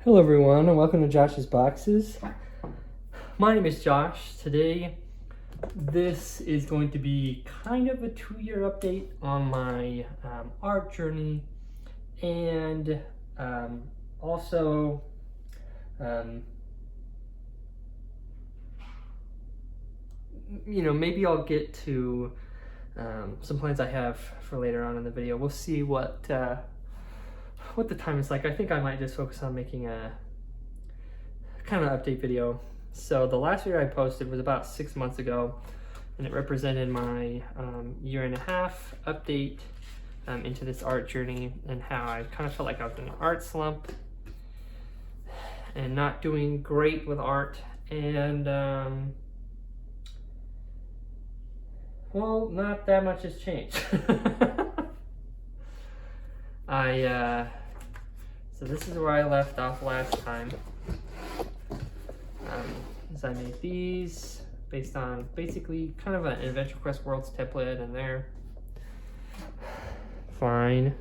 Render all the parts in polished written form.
Hello everyone and welcome to Josh's Boxes. My name is Josh. Today this is going to be kind of a 2-year update on my art journey, and also maybe I'll get to some plans I have for later on in the video. We'll see what the time is like. I think I might just focus on making a kind of update video. So the last video I posted was about 6 months ago, and it represented my 1.5-year update into this art journey, and how I kind of felt like I was in an art slump and not doing great with art, and well, not that much has changed. So this is where I left off last time. As I made these based on basically kind of an Adventure Quest Worlds template, and they're fine.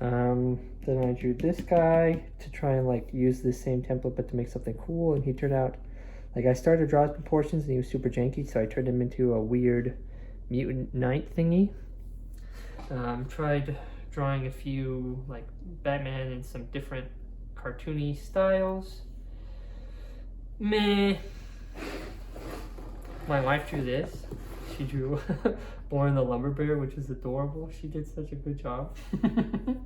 Then I drew this guy to try and like use this same template but to make something cool, and he turned out like, I started to draw his proportions and he was super janky, so I turned him into a weird mutant knight thingy. Tried drawing a few like Batman in some different cartoony styles. Meh. My wife drew this. She drew Born the Lumber Bear, which is adorable. She did such a good job. And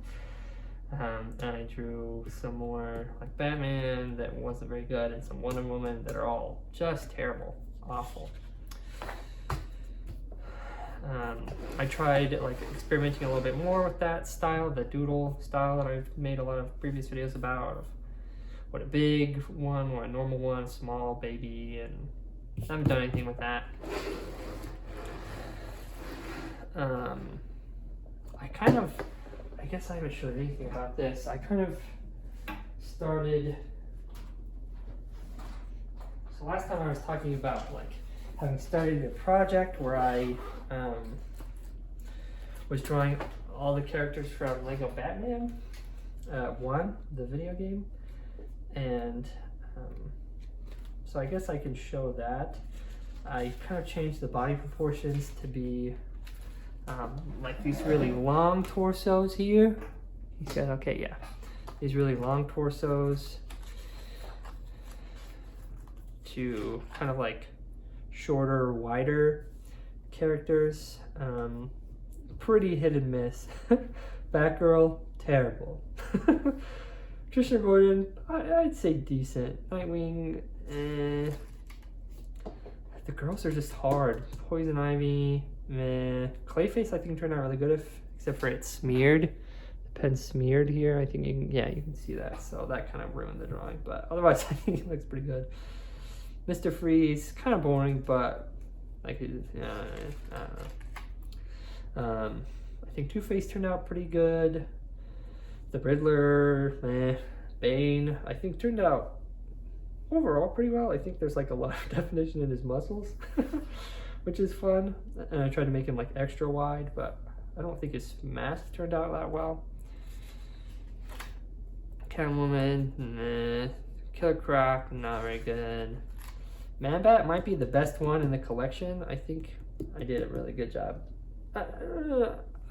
I drew some more like Batman that wasn't very good, and some Wonder Woman that are all just terrible, awful. I tried like experimenting a little bit more with that style, the doodle style that I've made a lot of previous videos about, of what a big one, or a normal one, a small baby, and I haven't done anything with that. I guess I haven't showed anything about this. I kind of started, so last time I was talking about like having started a project where I was drawing all the characters from Lego Batman 1, the video game, and so I guess I can show that. I kind of changed the body proportions to be like these really long torsos here. He said, okay, yeah, these really long torsos to kind of like shorter, wider characters. Pretty hit and miss. Batgirl, terrible. Trisha Gordon, I'd say decent. Nightwing, eh. The girls are just hard. Poison Ivy, meh. Clayface, I think, turned out really good, except for it's smeared. The pen smeared here. I think you can see that. So that kind of ruined the drawing. But otherwise, I think it looks pretty good. Mr. Freeze, kind of boring, but like, I don't know. I think Two-Face turned out pretty good. The Riddler, meh. Bane, I think turned out overall pretty well. I think there's like a lot of definition in his muscles, which is fun. And I tried to make him like extra wide, but I don't think his mask turned out that well. Catwoman, meh. Killer Croc, not very good. Man-Bat might be the best one in the collection. I think I did a really good job.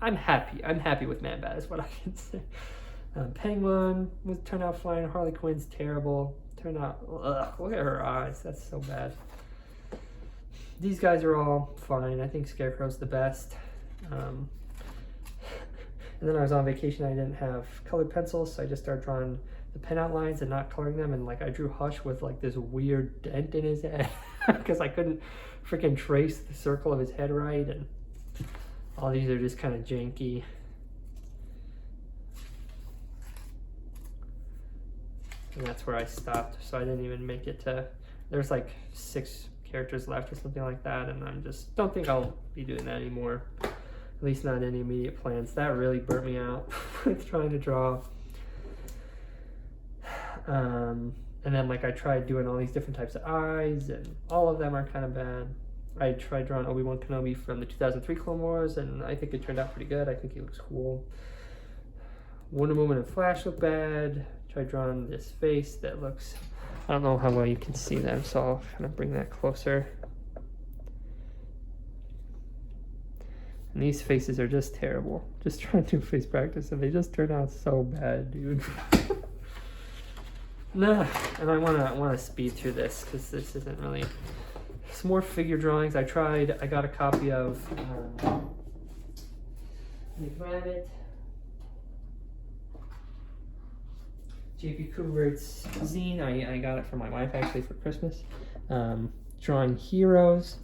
I'm happy with Man-Bat is what I can say. Penguin turned out fine. Harley Quinn's terrible. Turned out, ugh, look at her eyes. That's so bad. These guys are all fine. I think Scarecrow's the best. And then I was on vacation. I didn't have colored pencils, so I just started drawing the pen outlines and not coloring them. And like, I drew Hush with like this weird dent in his head because I couldn't freaking trace the circle of his head right. And all these are just kind of janky. And that's where I stopped, so I didn't even make it to, there's like 6 characters left or something like that, and I just don't think I'll be doing that anymore. At least not any immediate plans. That really burnt me out with trying to draw. And then like I tried doing all these different types of eyes, and all of them are kind of bad. I tried drawing Obi-Wan Kenobi from the 2003 Clone Wars, and I think it turned out pretty good. I think he looks cool. Wonder Woman and Flash look bad. tried drawing this face that looks, I don't know how well you can see them, so I'll kind of bring that closer. And these faces are just terrible. Just trying to do face practice and they just turn out so bad, dude. Nah, and I wanna speed through this because this isn't really. Some more figure drawings. I got a copy of. Let me grab it. JP Kubert's zine. I got it for my wife actually for Christmas. Drawing heroes,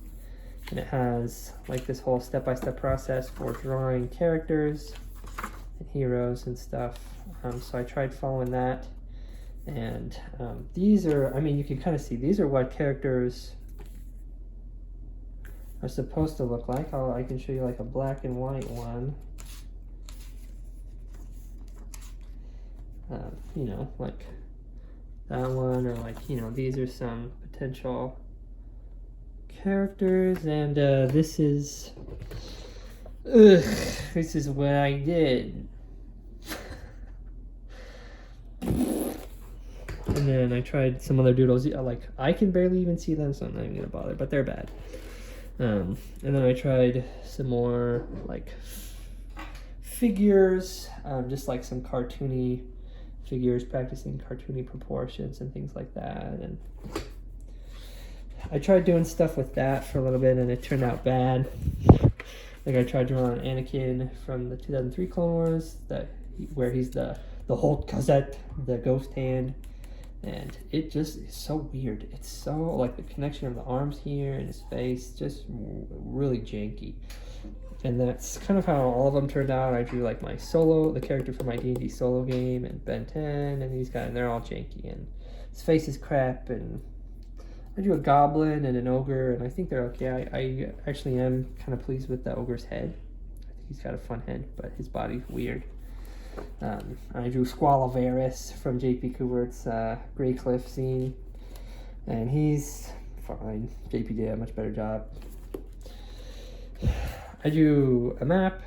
and it has like this whole step-by-step process for drawing characters and heroes and stuff. So I tried following that. And these are, I mean, you can kind of see, these are what characters are supposed to look like. I can show you like a black and white one. You know, like that one, or like, you know, these are some potential characters. And this is what I did. And then I tried some other doodles. Like, I can barely even see them, so I'm not even gonna bother, but they're bad. And then I tried some more like figures, just like some cartoony figures, practicing cartoony proportions and things like that. And I tried doing stuff with that for a little bit, and it turned out bad. Like, I tried drawing Anakin from the 2003 Clone Wars, where he's the Holt Cosette, the ghost hand. And it just is so weird. It's so, like, the connection of the arms here and his face, just really janky. And that's kind of how all of them turned out. I drew, like, my solo, the character from my D&D solo game, and Ben 10, and these guys, and they're all janky. And his face is crap, and I drew a goblin and an ogre, and I think they're okay. I actually am kind of pleased with the ogre's head. I think he's got a fun head, but his body's weird. I drew Squall Varys from JP Kubert's Greycliff zine, and he's fine. JP did a much better job. I drew a map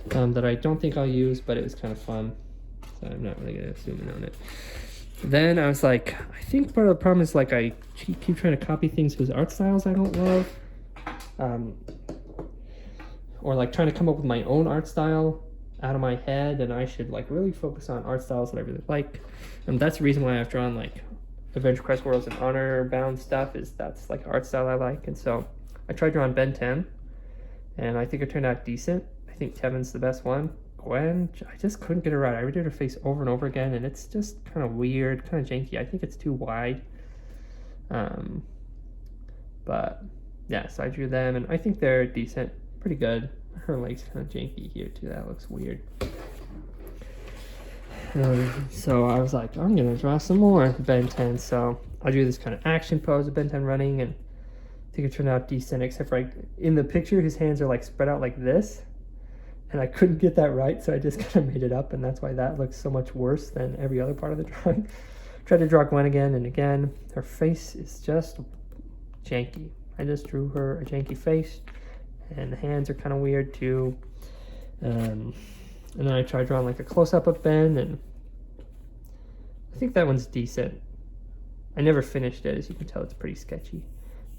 that I don't think I'll use, but it was kind of fun, so I'm not really going to zoom in on it. Then I was like, I think part of the problem is like I keep trying to copy things whose art styles I don't love, or like trying to come up with my own art style out of my head, and I should like really focus on art styles that I really like. And that's the reason why I've drawn like Adventure Quest Worlds and Honor Bound stuff, is that's like art style I like. And so I tried drawing Ben 10, and I think it turned out decent. I think Tevin's the best one. Gwen, I just couldn't get it right. I redid her face over and over again, and it's just kind of weird, kind of janky. I think it's too wide. But yeah, so I drew them, and I think they're decent, pretty good. Her leg's kind of janky here too. That looks weird. So I was like, I'm gonna draw some more Ben 10. So I drew this kind of action pose of Ben 10 running, and I think it turned out decent, except for like in the picture his hands are like spread out like this, and I couldn't get that right, so I just kind of made it up, and that's why that looks so much worse than every other part of the drawing. Tried to draw Gwen again and again. Her face is just janky. I just drew her a janky face, and the hands are kind of weird too. And then I tried drawing like a close-up of Ben, and I think that one's decent. I never finished it, as you can tell. It's pretty sketchy,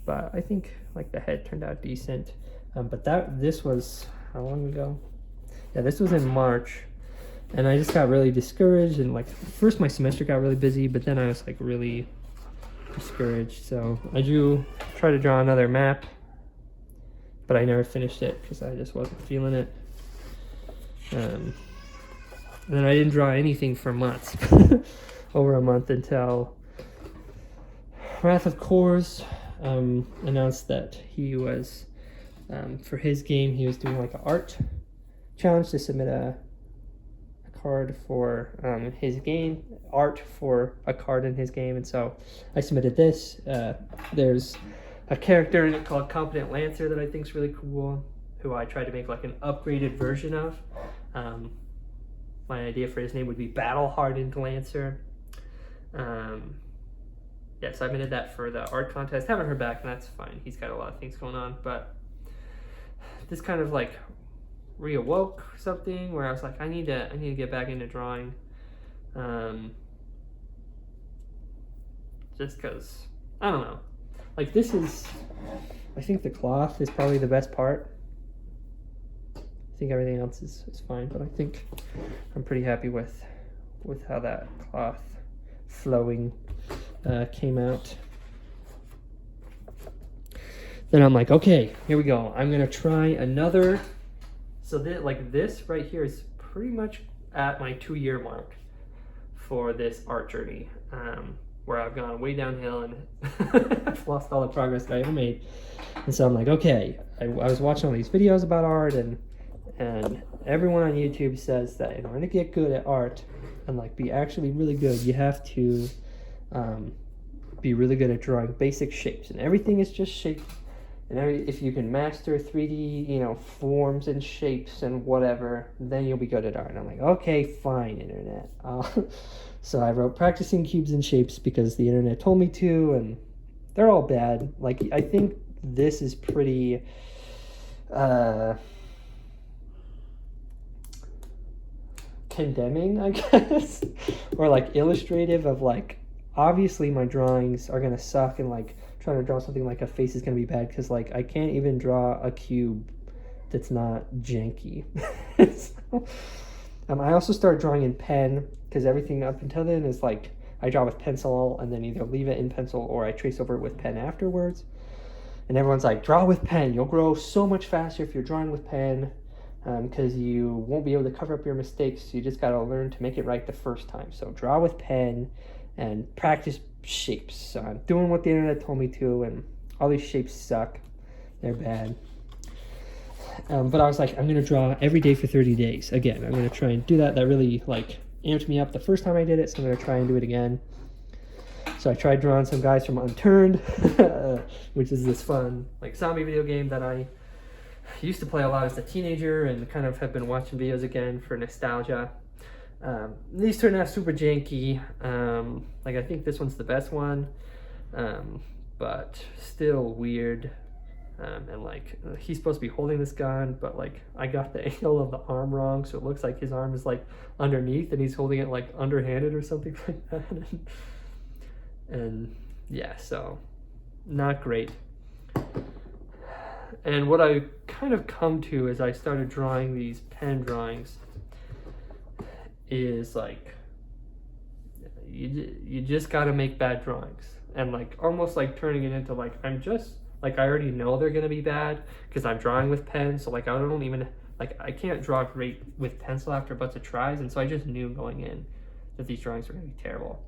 but I think like the head turned out decent. But this was how long ago? Yeah, this was in March, and I just got really discouraged, and like first my semester got really busy, but then I was like really discouraged. So I tried to draw another map, but I never finished it because I just wasn't feeling it. And then I didn't draw anything for months, over a month, until Wrath of Kors announced that he was, for his game, he was doing like an art challenge to submit a card for his game, art for a card in his game. And so I submitted this. There's a character in it called Competent Lancer that I think is really cool, who I tried to make like an upgraded version of. My idea for his name would be Battle Hardened Lancer. Yeah, so I submitted that for the art contest. Haven't heard back, and that's fine. He's got a lot of things going on, but this kind of like reawoke something where I was like, I need to get back into drawing. just because, I don't know. Like this is, I think the cloth is probably the best part. I think everything else is fine, but I think I'm pretty happy with how that cloth flowing came out. Then I'm like, okay, here we go. I'm gonna try another. So this right here is pretty much at my 2-year mark for this art journey, where I've gone way downhill and I've lost all the progress that I ever made. And so I'm like, okay, I was watching all these videos about art, and everyone on YouTube says that in order to get good at art and like be actually really good, you have to be really good at drawing basic shapes, and everything is just shape. And if you can master 3D, forms and shapes and whatever, then you'll be good at art. And I'm like, okay, fine, internet. So I wrote practicing cubes and shapes because the internet told me to, and they're all bad. Like, I think this is pretty condemning, I guess, or like illustrative of like, obviously my drawings are gonna suck, and like trying to draw something like a face is gonna be bad because like I can't even draw a cube that's not janky. So, I also start drawing in pen because everything up until then is like I draw with pencil and then either leave it in pencil or I trace over it with pen afterwards. And everyone's like, draw with pen, you'll grow so much faster if you're drawing with pen, because you won't be able to cover up your mistakes. You just gotta learn to make it right the first time. So draw with pen and practice shapes. So I'm doing what the internet told me to, and all these shapes suck. They're bad. But I was like, I'm gonna draw every day for 30 days. Again, I'm gonna try and do that. That really like amped me up the first time I did it, so I'm gonna try and do it again. So I tried drawing some guys from Unturned, which is this fun like zombie video game that I used to play a lot as a teenager, and kind of have been watching videos again for nostalgia. These turned out super janky. Like I think this one's the best one, but still weird. And like he's supposed to be holding this gun, but like I got the angle of the arm wrong, so it looks like his arm is like underneath and he's holding it like underhanded or something like that. And yeah, so not great. And what I kind of come to as I started drawing these pen drawings is like you just got to make bad drawings, and like almost like turning it into like I'm just like I already know they're gonna be bad because I'm drawing with pen, so like I don't even like I can't draw great with pencil after a bunch of tries, and so I just knew going in that these drawings were gonna be terrible.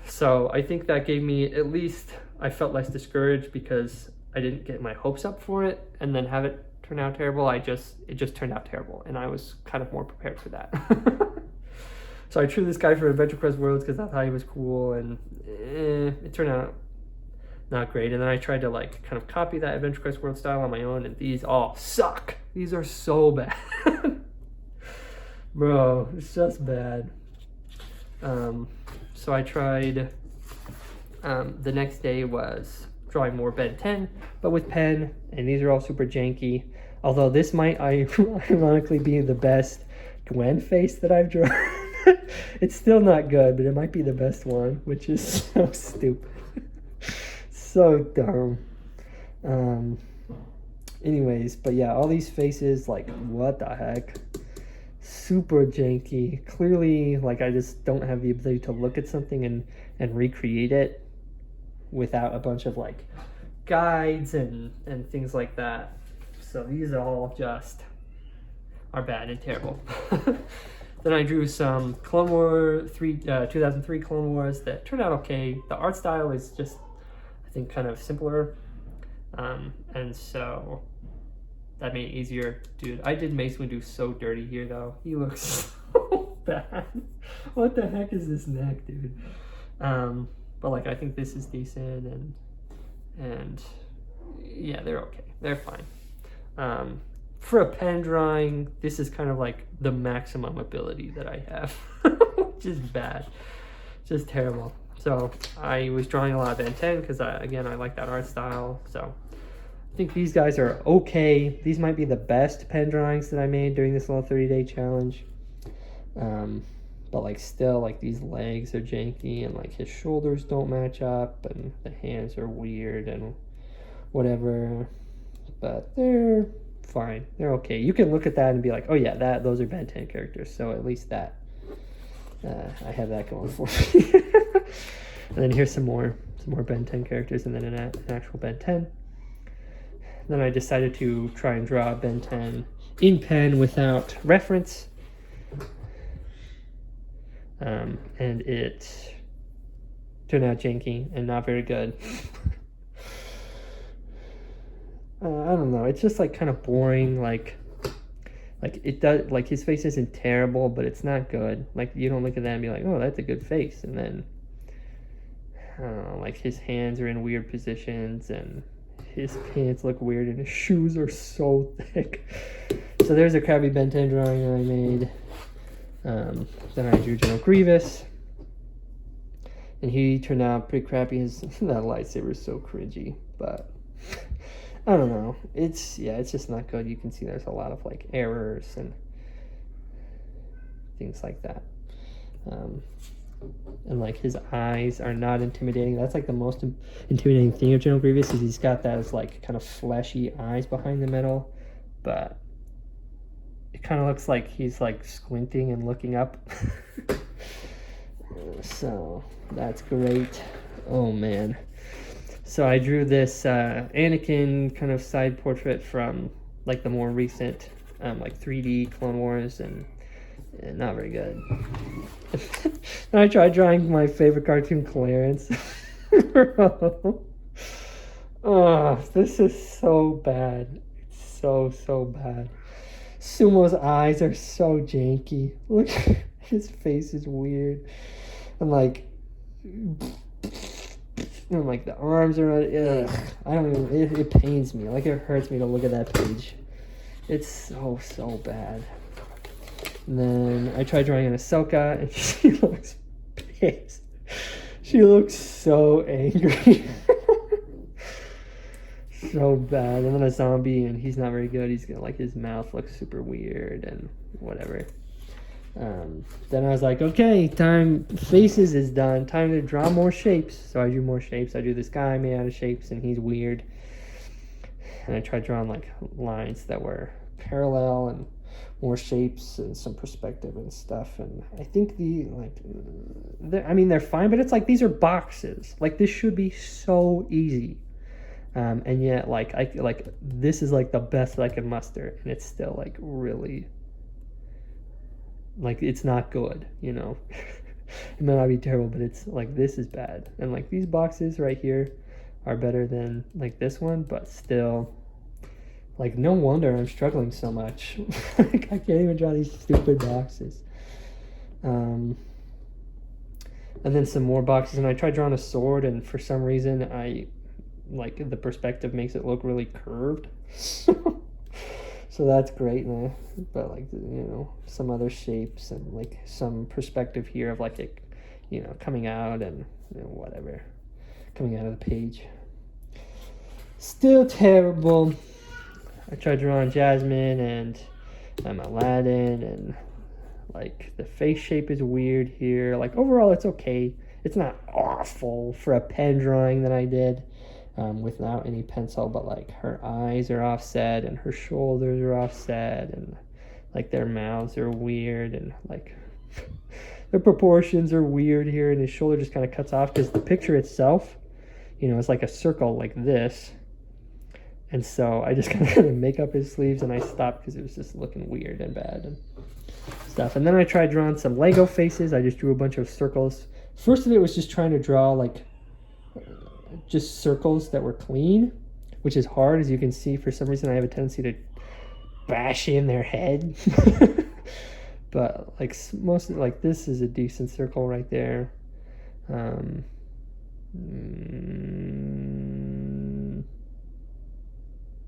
So I think that gave me, at least I felt less discouraged because I didn't get my hopes up for it and then have it turn out terrible. It just turned out terrible, and I was kind of more prepared for that. So I drew this guy for Adventure Quest Worlds because I thought he was cool, and it turned out not great. And then I tried to like kind of copy that Adventure Quest World style on my own, and these all suck. These are so bad. Bro, it's just bad. So I tried, the next day was drawing more Ben 10, but with pen, and these are all super janky. Although this might ironically be the best Gwen face that I've drawn. It's still not good, but it might be the best one, which is so stupid. So dumb. Anyways, but yeah, all these faces, like, what the heck? Super janky. Clearly, like, I just don't have the ability to look at something and recreate it without a bunch of like guides and things like that. So these all just are bad and terrible. Then I drew some Clone War 2003 Clone Wars that turned out okay. The art style is just, I think, kind of simpler, and so that made it easier. Dude, I did Mace Windu so dirty here though. He looks so bad. What the heck is this neck, dude? But like I think this is decent, and yeah, they're okay. They're fine. For a pen drawing, this is kind of like the maximum ability that I have, which is bad, just terrible. So I was drawing a lot of Ben 10 because again, I like that art style. So I think these guys are okay. These might be the best pen drawings that I made during this little 30-day challenge. but like still like these legs are janky, and like his shoulders don't match up, and the hands are weird and whatever, but they're fine, they're okay. You can look at that and be like, oh yeah, those are Ben 10 characters, so at least that I have that going for me. And then here's some more Ben 10 characters, and then an actual Ben 10. Then I decided to try and draw Ben 10 in pen without reference. And it turned out janky and not very good. I don't know. It's just like kind of boring. Like it does. Like his face isn't terrible, but it's not good. Like you don't look at that and be like, oh, that's a good face. And then I don't know. Like his hands are in weird positions, and his pants look weird, and his shoes are so thick. So there's a crappy Ben 10 drawing that I made. Then I drew General Grievous, and he turned out pretty crappy. That lightsaber is so cringy, but I don't know. It's just not good. You can see there's a lot of like errors and things like that. And like his eyes are not intimidating. That's like the most intimidating thing of General Grievous, is he's got those like kind of fleshy eyes behind the middle, but it kind of looks like he's like squinting and looking up. So that's great. Oh man. So I drew this Anakin kind of side portrait from like the more recent like 3D Clone Wars, and not very good. I tried drawing my favorite cartoon, Clarence. Oh, this is so bad. It's so bad. Sumo's eyes are so janky. Look, his face is weird. And like the arms are, ugh, I don't even, it pains me. Like it hurts me to look at that page. It's so bad. And then I tried drawing an Ahsoka, and she looks pissed. She looks so angry. So bad. And then a zombie, and he's not very good. He's gonna, like, his mouth looks super weird and whatever. Then I was like, okay, faces is done. Time to draw more shapes. So I drew more shapes. I drew this guy made out of shapes, and he's weird. And I tried drawing like lines that were parallel and more shapes and some perspective and stuff. And I think they're fine, but it's like these are boxes. Like this should be so easy. And yet this is like the best that I can muster, and it's still like really, like it's not good, you know. It might not be terrible, but it's like this is bad. And like these boxes right here are better than like this one, but still, like no wonder I'm struggling so much. Like I can't even draw these stupid boxes. And then some more boxes, and I tried drawing a sword, and for some reason the perspective makes it look really curved. So that's great, but like, you know, some other shapes and like some perspective here of like it, you know, coming out and, you know, whatever, coming out of the page. Still terrible. I tried drawing Jasmine and Aladdin, and like the face shape is weird here. Like overall it's okay. It's not awful for a pen drawing that I did. Without any pencil, but like her eyes are offset and her shoulders are offset, and like their mouths are weird, and like their proportions are weird here, and his shoulder just kind of cuts off because the picture itself, you know, is like a circle like this. And so I just kind of make up his sleeves, and I stopped because it was just looking weird and bad and stuff. And then I tried drawing some Lego faces. I just drew a bunch of circles. First of it was just trying to draw like just circles that were clean, which is hard. As you can see, for some reason I have a tendency to bash in their head. But like mostly, like this is a decent circle right there.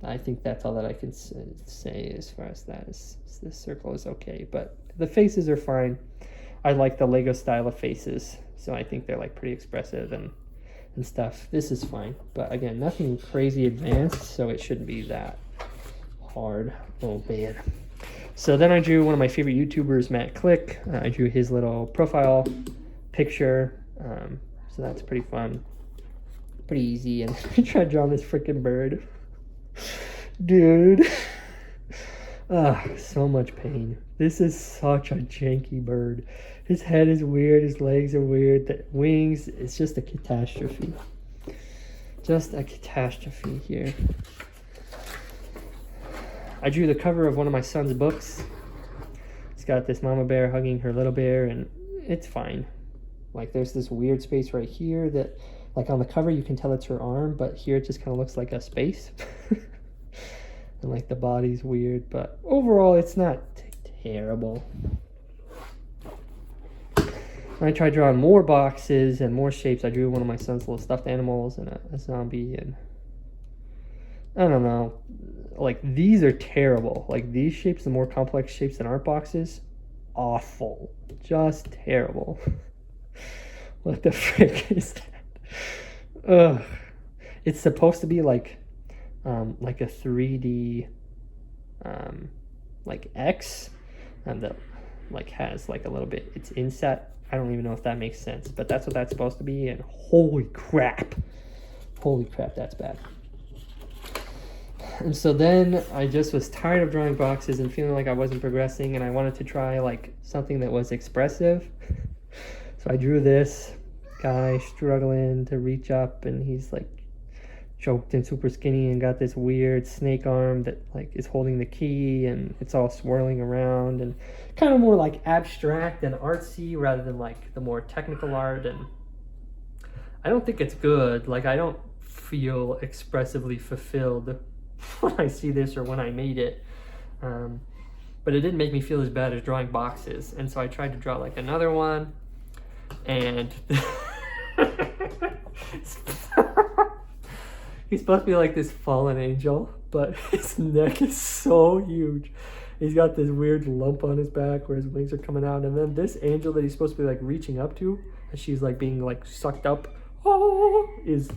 I think that's all that I can say as far as that is. This circle is okay, but the faces are fine. I like the Lego style of faces, so I think they're like pretty expressive and stuff. This is fine, but again, nothing crazy advanced, so it shouldn't be that hard. Oh man. So then I drew one of my favorite YouTubers, Matt Click. I drew his little profile picture. So that's pretty fun. Pretty easy. And I tried drawing this freaking bird. Dude. So much pain. This is such a janky bird. His head is weird. His legs are weird. The wings, it's just a catastrophe. Just a catastrophe here. I drew the cover of one of my son's books. It's got this mama bear hugging her little bear, and it's fine. Like, there's this weird space right here that, like, on the cover you can tell it's her arm, but here it just kind of looks like a space. And, like, the body's weird, but overall it's not terrible. I tried drawing more boxes and more shapes. I drew one of my son's little stuffed animals and a zombie, and I don't know. Like, these are terrible. Like, these shapes, the more complex shapes than art boxes, awful. Just terrible. What the frick is that? Ugh. It's supposed to be like a 3D like X, and that like has like a little bit, it's inset. I don't even know if that makes sense, but that's what that's supposed to be, and holy crap, that's bad. And so then I just was tired of drawing boxes and feeling like I wasn't progressing, and I wanted to try like something that was expressive. So I drew this guy struggling to reach up, and he's like choked and super skinny and got this weird snake arm that like is holding the key, and it's all swirling around, and kind of more like abstract and artsy rather than like the more technical art. And I don't think it's good. Like, I don't feel expressively fulfilled when I see this or when I made it. But it didn't make me feel as bad as drawing boxes. And so I tried to draw like another one, and he's supposed to be like this fallen angel, but his neck is so huge. He's got this weird lump on his back where his wings are coming out. And then this angel that he's supposed to be like reaching up to, and she's like being like sucked up, is,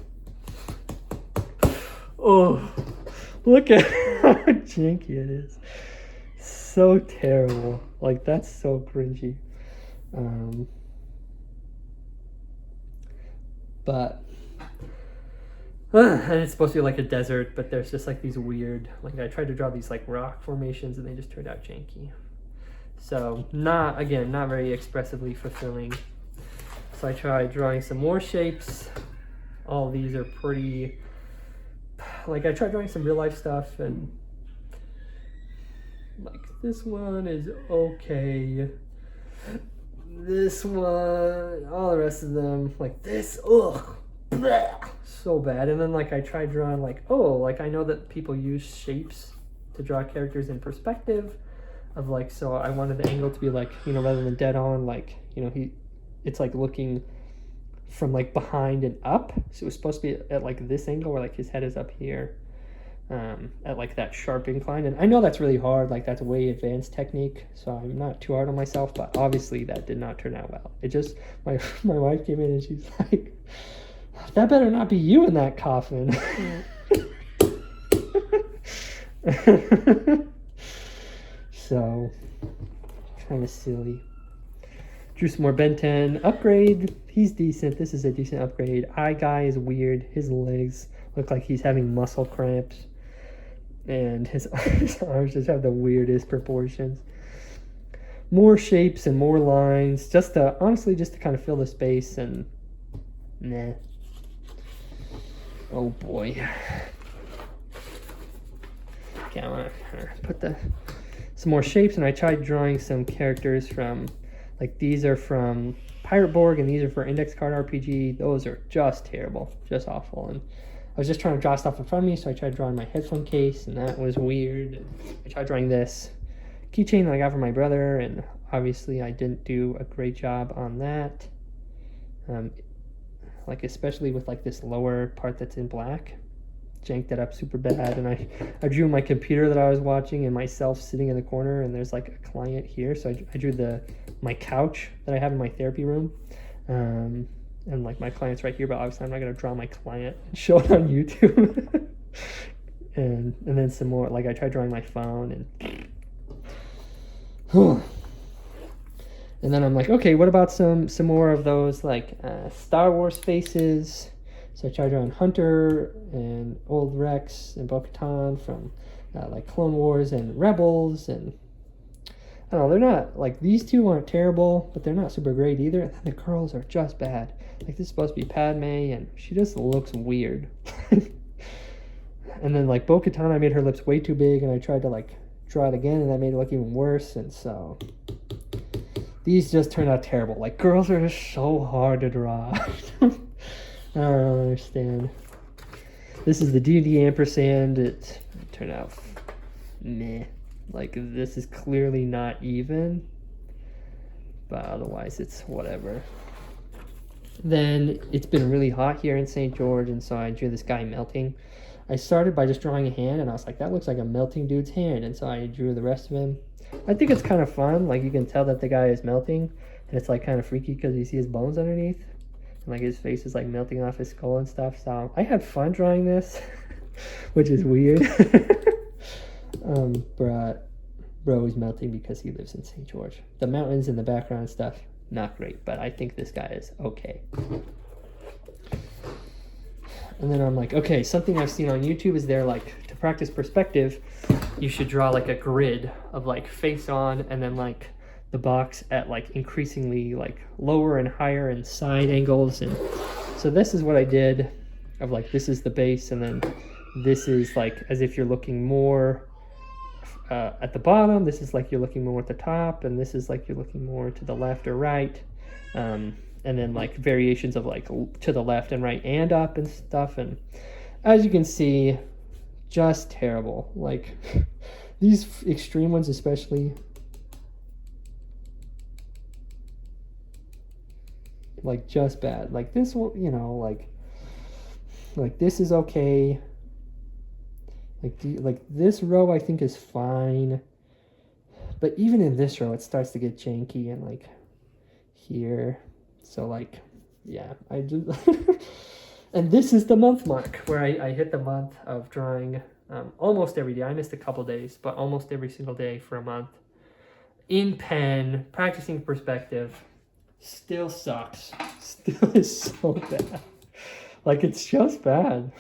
look at how janky it is. So terrible. Like, that's so cringy. But and it's supposed to be like a desert, but there's just like these weird, like, I tried to draw these like rock formations and they just turned out janky. So not very expressively fulfilling. So I tried drawing some more shapes. All these are pretty, like, I tried drawing some real life stuff, and like this one is okay. This one, all the rest of them, like this, bleh, so bad. And then like I tried drawing like, like I know that people use shapes to draw characters in perspective of like, so I wanted the angle to be like, you know, rather than dead on, like, you know, it's like looking from like behind and up. So it was supposed to be at like this angle where like his head is up here, at like that sharp incline. And I know that's really hard, like that's a way advanced technique, so I'm not too hard on myself, but obviously that did not turn out well. It just, my wife came in and she's like, that better not be you in that coffin. So kind of silly. Drew some more Ben 10. Upgrade, he's decent. This is a decent upgrade. Eye guy is weird. His legs look like he's having muscle cramps, and his arms just have the weirdest proportions. More shapes and more lines, honestly just to kind of fill the space, and nah. Oh boy. Okay, I want to put some more shapes, and I tried drawing some characters from, like, these are from Pirate Borg and these are for Index Card RPG. Those are just terrible, just awful. And I was just trying to draw stuff in front of me, so I tried drawing my headphone case, and that was weird. I tried drawing this keychain that I got from my brother, and obviously I didn't do a great job on that. Like, especially with like this lower part that's in black, janked it up super bad. And I drew my computer that I was watching and myself sitting in the corner, and there's like a client here, so I drew my couch that I have in my therapy room, and like my client's right here, but obviously I'm not going to draw my client and show it on YouTube. and then some more, like I tried drawing my phone, and And then I'm like, okay, what about some more of those like Star Wars faces? So I tried drawing Hunter and Old Rex and Bo-Katan from like Clone Wars and Rebels, and I don't know, they're not like, these two aren't terrible, but they're not super great either. And then the girls are just bad. Like, this is supposed to be Padme, and she just looks weird. And then like Bo-Katan, I made her lips way too big, and I tried to like draw it again, and that made it look even worse. And so these just turned out terrible. Like, girls are just so hard to draw. I don't understand. This is the D&D ampersand. It turned out meh. Like, this is clearly not even, but otherwise it's whatever. Then it's been really hot here in St. George, and so I drew this guy melting. I started by just drawing a hand, and I was like, that looks like a melting dude's hand, and so I drew the rest of him. I think it's kind of fun. Like, you can tell that the guy is melting, and it's like kind of freaky because you see his bones underneath, and like his face is like melting off his skull and stuff. So I had fun drawing this, which is weird. But bro is melting because he lives in St. George. The mountains in the background and stuff, not great, but I think this guy is okay. And then I'm like, okay, something I've seen on YouTube is they're like, to practice perspective, you should draw like a grid of like face on, and then like the box at like increasingly like lower and higher and side angles. And so this is what I did, of like, this is the base, and then this is like as if you're looking more at the bottom, this is like you're looking more at the top, and this is like you're looking more to the left or right, and then like variations of like to the left and right and up and stuff. And as you can see, just terrible. Like, these extreme ones especially, like, just bad. Like this one, you know, like this is okay. Like this row I think is fine, but even in this row it starts to get janky, and like here. So like, yeah, I just and this is the month mark where I hit the month of drawing almost every day. I missed a couple days, but almost every single day for a month in pen, practicing perspective. Still sucks. Still is so bad. Like, it's just bad.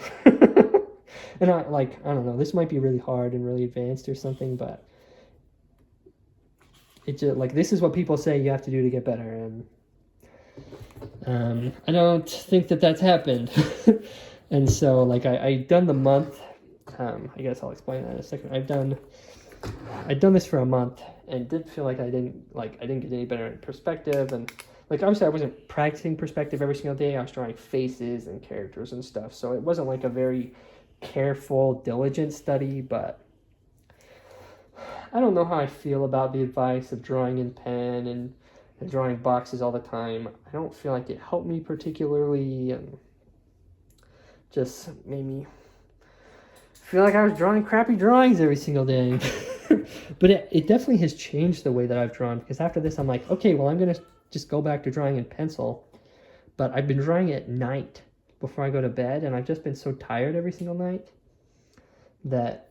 And I don't know, this might be really hard and really advanced or something, but it just, like, this is what people say you have to do to get better, and I don't think that that's happened. And so, like, I done the month, I guess I'll explain that in a second. I'd done this for a month, and did feel like I didn't get any better in perspective. And like, obviously I wasn't practicing perspective every single day. I was drawing faces and characters and stuff, so it wasn't like a very careful, diligent study. But I don't know how I feel about the advice of drawing in pen and drawing boxes all the time. I don't feel like it helped me particularly, and just made me feel like I was drawing crappy drawings every single day. But it definitely has changed the way that I've drawn, because after this I'm like, okay, well, I'm gonna just go back to drawing in pencil. But I've been drawing at night before I go to bed, and I've just been so tired every single night that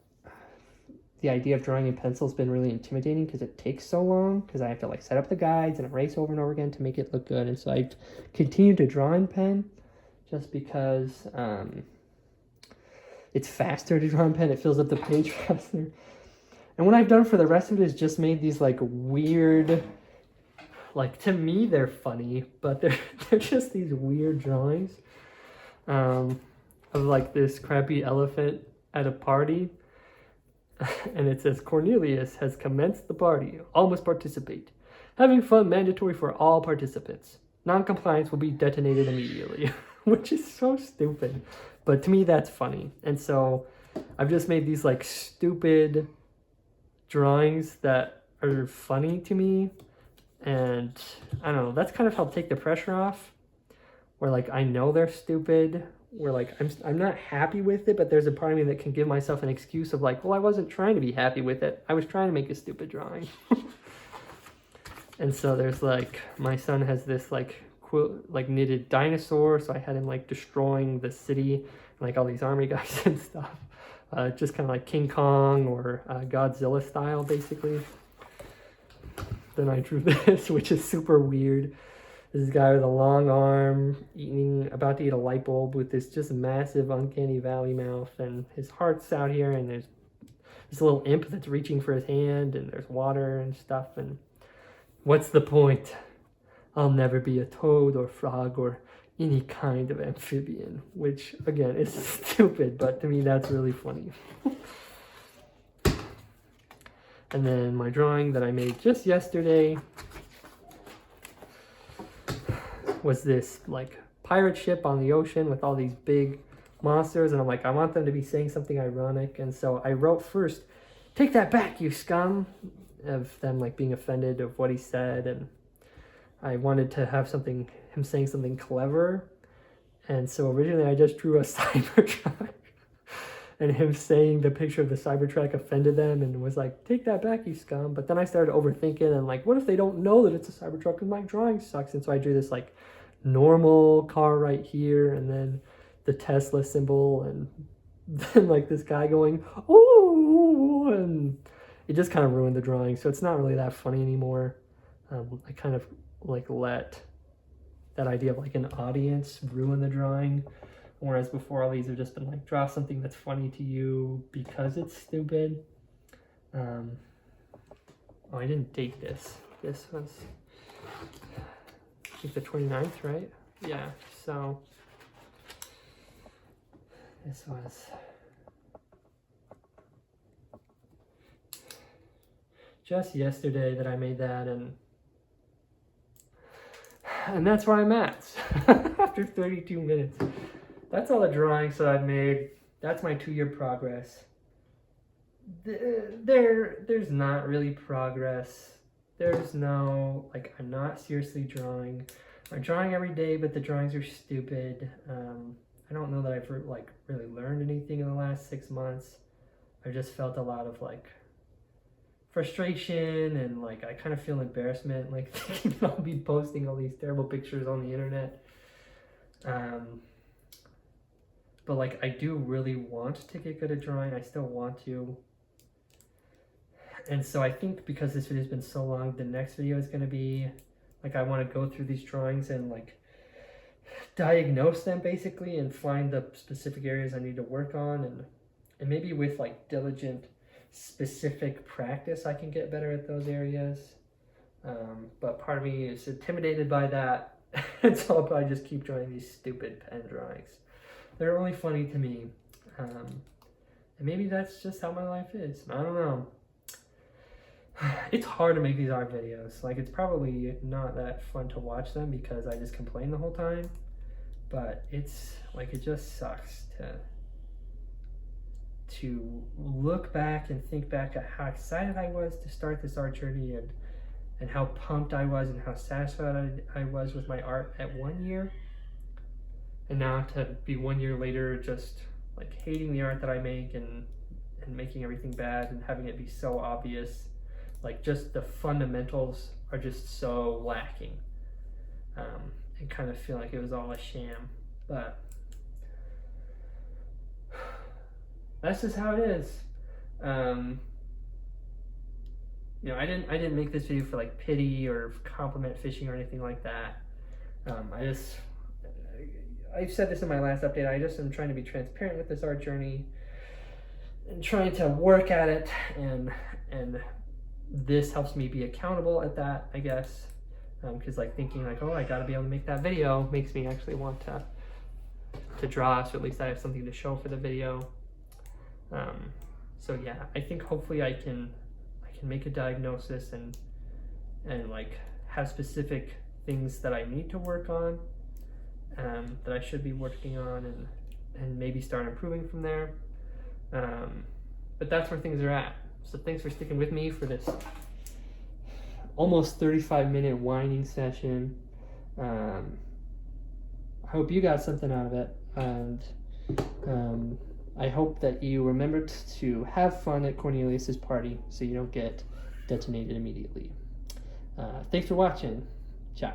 the idea of drawing in pencil has been really intimidating, because it takes so long, because I have to like set up the guides and erase over and over again to make it look good. And so I've continued to draw in pen just because it's faster to draw in pen. It fills up the page faster. And what I've done for the rest of it is just made these like weird, like, to me they're funny, but they're just these weird drawings of like this crappy elephant at a party. And it says, Cornelius has commenced the party. All must participate. Having fun mandatory for all participants. Non-compliance will be detonated immediately. Which is so stupid. But to me, that's funny. And so I've just made these like stupid drawings that are funny to me. And I don't know, that's kind of helped take the pressure off. Where like, I know they're stupid. Where like, I'm not happy with it, but there's a part of me that can give myself an excuse of like, well, I wasn't trying to be happy with it. I was trying to make a stupid drawing. And so there's like, my son has this like knitted dinosaur, so I had him like destroying the city, like all these army guys and stuff. Just kind of like King Kong or Godzilla style, basically. then I drew this, which is super weird. This guy with a long arm about to eat a light bulb with this just massive uncanny valley mouth, and his heart's out here, and there's this little imp that's reaching for his hand, and there's water and stuff, and what's the point? I'll never be a toad or frog or any kind of amphibian, which again is stupid, but to me that's really funny. And then my drawing that I made just yesterday was this like pirate ship on the ocean with all these big monsters, and I'm like, I want them to be saying something ironic, and so I wrote first, "Take that back, you scum," of them like being offended of what he said, and I wanted to have him saying something clever, and so originally I just drew a Cybertruck, and him saying the picture of the Cybertruck offended them and was like, "Take that back, you scum." But then I started overthinking and like, what if they don't know that it's a Cybertruck because my drawing sucks? And so I drew this like normal car right here, and then the Tesla symbol, and then like this guy going, "Oh," and it just kind of ruined the drawing. So it's not really that funny anymore. I kind of like let that idea of like an audience ruin the drawing, whereas before all these have just been like, draw something that's funny to you because it's stupid. Oh, I didn't date this. This was, I think, the 29th, right? Yeah, so this was just yesterday that I made that, and that's where I'm at after 32 minutes. That's all the drawings that I've made. That's my 2-year progress. There's not really progress. There's no, like, I'm not seriously drawing. I'm drawing every day, but the drawings are stupid. I don't know that I've like really learned anything in the last 6 months. I've just felt a lot of like frustration, and like I kind of feel embarrassment, like thinking I'll be posting all these terrible pictures on the internet. But like I do really want to get good at drawing. I still want to. And so I think because this video's been so long, the next video is going to be like, I want to go through these drawings and like diagnose them basically and find the specific areas I need to work on, and maybe with like diligent specific practice I can get better at those areas. But part of me is intimidated by that, and so I'll probably just keep drawing these stupid pen drawings. They're really funny to me, and maybe that's just how my life is. I don't know. It's hard to make these art videos. Like, it's probably not that fun to watch them because I just complain the whole time, but it's like, it just sucks to look back and think back at how excited I was to start this art journey, and how pumped I was and how satisfied I was with my art at 1 year, and now to be 1 year later just like hating the art that I make and making everything bad and having it be so obvious. Like, just the fundamentals are just so lacking, and kind of feel like it was all a sham, but that's just how it is. You know, I didn't make this video for like pity or compliment fishing or anything like that. I've said this in my last update, I just am trying to be transparent with this art journey and trying to work at it, and this helps me be accountable at that, I guess, because like thinking like, oh, I gotta be able to make that video makes me actually want to draw, so at least I have something to show for the video. So yeah, I think hopefully I can make a diagnosis and like have specific things that I need to work on, that I should be working on, and maybe start improving from there. But that's where things are at. So thanks for sticking with me for this almost 35-minute whining session. I hope you got something out of it, and I hope that you remembered to have fun at Cornelius's party so you don't get detonated immediately. Thanks for watching. Ciao.